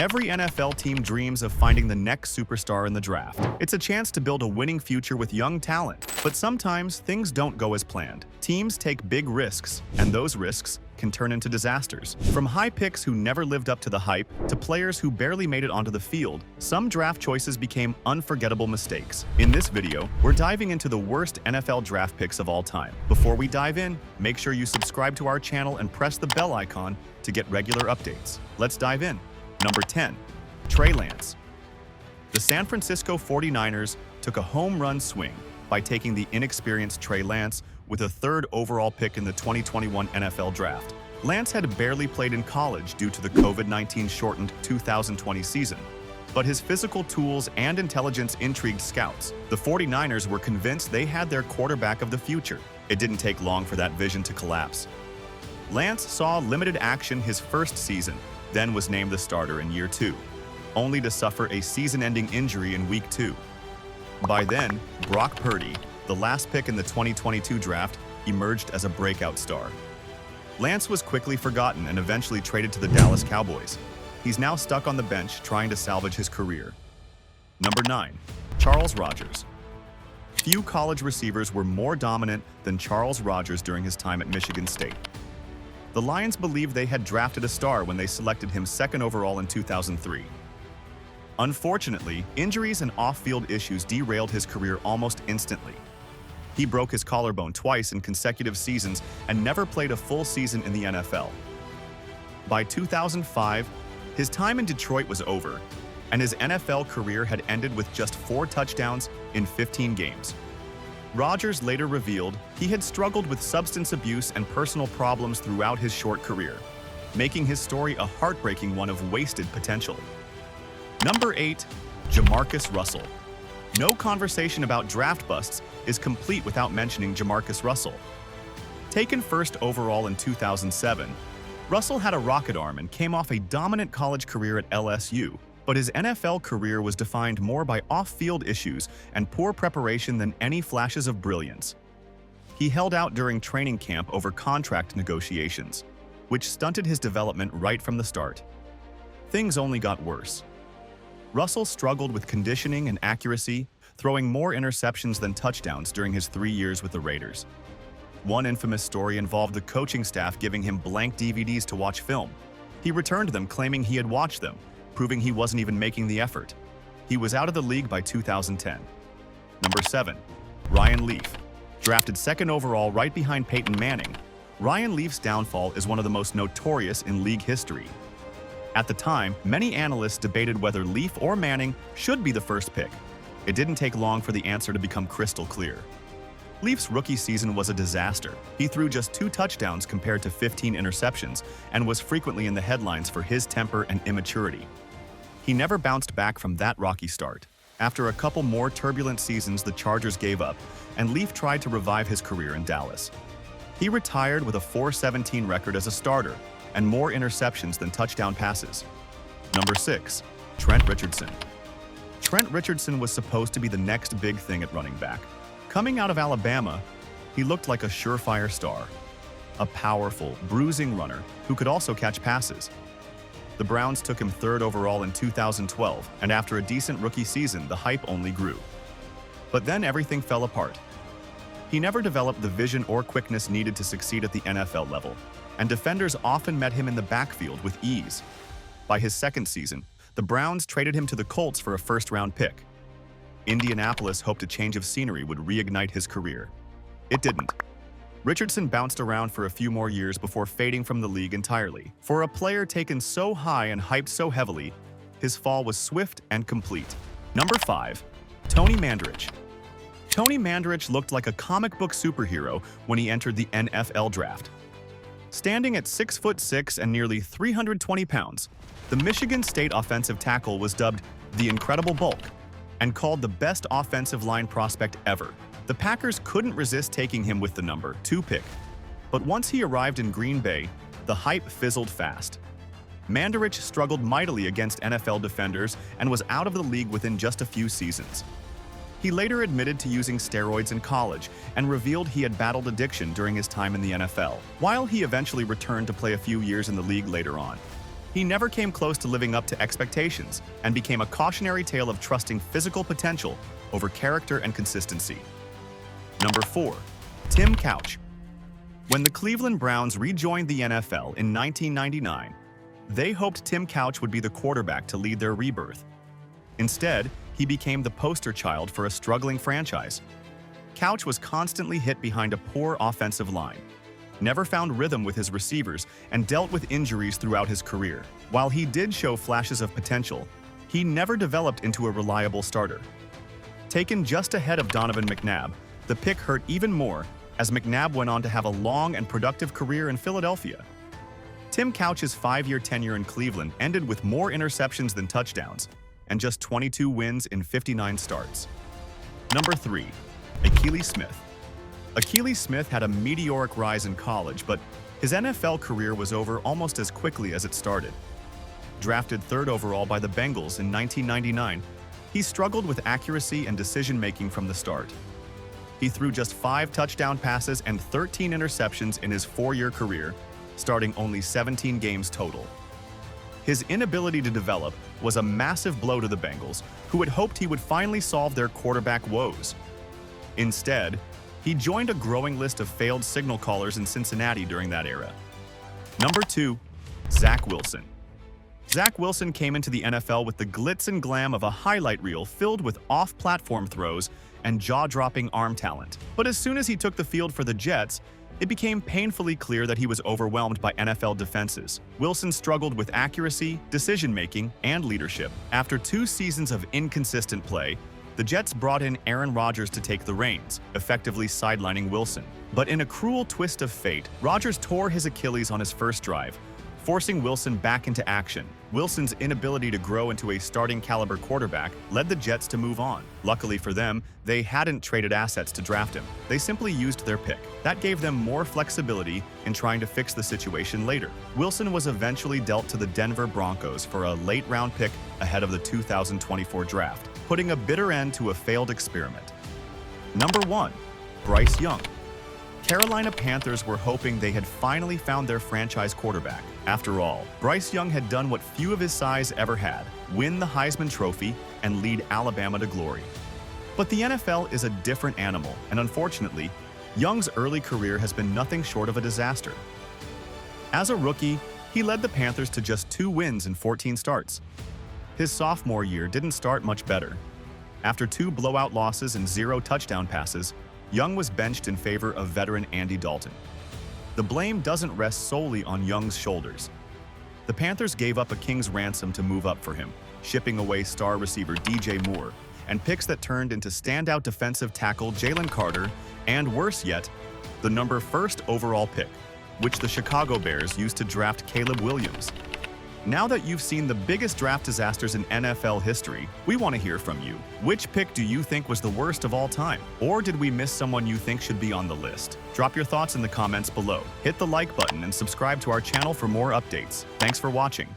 Every NFL team dreams of finding the next superstar in the draft. It's a chance to build a winning future with young talent. But sometimes things don't go as planned. Teams take big risks, and those risks can turn into disasters. From high picks who never lived up to the hype to players who barely made it onto the field, some draft choices became unforgettable mistakes. In this video, we're diving into the worst NFL draft picks of all time. Before we dive in, make sure you subscribe to our channel and press the bell icon to get regular updates. Let's dive in. Number 10. Trey Lance. The San Francisco 49ers took a home run swing by taking the inexperienced Trey Lance with a third overall pick in the 2021 NFL Draft. Lance had barely played in college due to the COVID-19 shortened 2020 season, but his physical tools and intelligence intrigued scouts. The 49ers were convinced they had their quarterback of the future. It didn't take long for that vision to collapse. Lance saw limited action his first season, then was named the starter in year 2, only to suffer a season-ending injury in week 2. By then, Brock Purdy, the last pick in the 2022 draft, emerged as a breakout star. Lance was quickly forgotten and eventually traded to the Dallas Cowboys. He's now stuck on the bench trying to salvage his career. Number 9. Charles Rogers. Few college receivers were more dominant than Charles Rogers during his time at Michigan State. The Lions believed they had drafted a star when they selected him second overall in 2003. Unfortunately, injuries and off-field issues derailed his career almost instantly. He broke his collarbone twice in consecutive seasons and never played a full season in the NFL. By 2005, his time in Detroit was over, and his NFL career had ended with just 4 touchdowns in 15 games. Rogers later revealed he had struggled with substance abuse and personal problems throughout his short career, making his story a heartbreaking one of wasted potential. Number 8. Jamarcus Russell. No conversation about draft busts is complete without mentioning Jamarcus Russell. Taken first overall in 2007, Russell had a rocket arm and came off a dominant college career at LSU. But his NFL career was defined more by off-field issues and poor preparation than any flashes of brilliance. He held out during training camp over contract negotiations, which stunted his development right from the start. Things only got worse. Russell struggled with conditioning and accuracy, throwing more interceptions than touchdowns during his 3 years with the Raiders. One infamous story involved the coaching staff giving him blank DVDs to watch film. He returned them claiming he had watched them, proving he wasn't even making the effort. He was out of the league by 2010. Number 7. Ryan Leaf. Drafted second overall right behind Peyton Manning, Ryan Leaf's downfall is one of the most notorious in league history. At the time, many analysts debated whether Leaf or Manning should be the first pick. It didn't take long for the answer to become crystal clear. Leaf's rookie season was a disaster. He threw just 2 touchdowns compared to 15 interceptions and was frequently in the headlines for his temper and immaturity. He never bounced back from that rocky start. After a couple more turbulent seasons, the Chargers gave up, and Leaf tried to revive his career in Dallas. He retired with a .417 record as a starter and more interceptions than touchdown passes. Number 6. Trent Richardson. Trent Richardson was supposed to be the next big thing at running back. Coming out of Alabama, he looked like a surefire star, a powerful, bruising runner who could also catch passes. The Browns took him 3rd overall in 2012, and after a decent rookie season, the hype only grew. But then everything fell apart. He never developed the vision or quickness needed to succeed at the NFL level, and defenders often met him in the backfield with ease. By his 2nd season, the Browns traded him to the Colts for a first-round pick. Indianapolis hoped a change of scenery would reignite his career. It didn't. Richardson bounced around for a few more years before fading from the league entirely. For a player taken so high and hyped so heavily, his fall was swift and complete. Number 5. Tony Mandarich. Tony Mandarich looked like a comic book superhero when he entered the NFL draft. Standing at 6'6" and nearly 320 pounds, the Michigan State offensive tackle was dubbed the Incredible Bulk and called the best offensive line prospect ever. The Packers couldn't resist taking him with the number 2 pick. But once he arrived in Green Bay, the hype fizzled fast. Mandarich struggled mightily against NFL defenders and was out of the league within just a few seasons. He later admitted to using steroids in college and revealed he had battled addiction during his time in the NFL, while he eventually returned to play a few years in the league later on. He never came close to living up to expectations and became a cautionary tale of trusting physical potential over character and consistency. Number 4. Tim Couch. When the Cleveland Browns rejoined the NFL in 1999, they hoped Tim Couch would be the quarterback to lead their rebirth. Instead, he became the poster child for a struggling franchise. Couch was constantly hit behind a poor offensive line, never found rhythm with his receivers, and dealt with injuries throughout his career. While he did show flashes of potential, he never developed into a reliable starter. Taken just ahead of Donovan McNabb, the pick hurt even more as McNabb went on to have a long and productive career in Philadelphia. Tim Couch's 5-year tenure in Cleveland ended with more interceptions than touchdowns, and just 22 wins in 59 starts. Number 3. Akili Smith. Akili Smith had a meteoric rise in college, but his NFL career was over almost as quickly as it started. Drafted 3rd overall by the Bengals in 1999, he struggled with accuracy and decision-making from the start. He threw just 5 touchdown passes and 13 interceptions in his 4-year career, starting only 17 games total. His inability to develop was a massive blow to the Bengals, who had hoped he would finally solve their quarterback woes. Instead, he joined a growing list of failed signal callers in Cincinnati during that era. Number 2. Zach Wilson. Zach Wilson came into the NFL with the glitz and glam of a highlight reel filled with off-platform throws and jaw-dropping arm talent. But as soon as he took the field for the Jets, it became painfully clear that he was overwhelmed by NFL defenses. Wilson struggled with accuracy, decision-making, and leadership. After 2 seasons of inconsistent play, the Jets brought in Aaron Rodgers to take the reins, effectively sidelining Wilson. But in a cruel twist of fate, Rodgers tore his Achilles on his first drive, forcing Wilson back into action. Wilson's inability to grow into a starting-caliber quarterback led the Jets to move on. Luckily for them, they hadn't traded assets to draft him. They simply used their pick. That gave them more flexibility in trying to fix the situation later. Wilson was eventually dealt to the Denver Broncos for a late-round pick ahead of the 2024 draft, putting a bitter end to a failed experiment. Number 1. Bryce Young. Carolina Panthers were hoping they had finally found their franchise quarterback. After all, Bryce Young had done what few of his size ever had: win the Heisman Trophy and lead Alabama to glory. But the NFL is a different animal, and unfortunately, Young's early career has been nothing short of a disaster. As a rookie, he led the Panthers to just 2 wins in 14 starts. His sophomore year didn't start much better. After 2 blowout losses and 0 touchdown passes, Young was benched in favor of veteran Andy Dalton. The blame doesn't rest solely on Young's shoulders. The Panthers gave up a king's ransom to move up for him, shipping away star receiver DJ Moore, and picks that turned into standout defensive tackle Jalen Carter, and worse yet, the number 1st overall pick, which the Chicago Bears used to draft Caleb Williams. Now that you've seen the biggest draft disasters in NFL history, we want to hear from you. Which pick do you think was the worst of all time? Or did we miss someone you think should be on the list? Drop your thoughts in the comments below. Hit the like button and subscribe to our channel for more updates. Thanks for watching.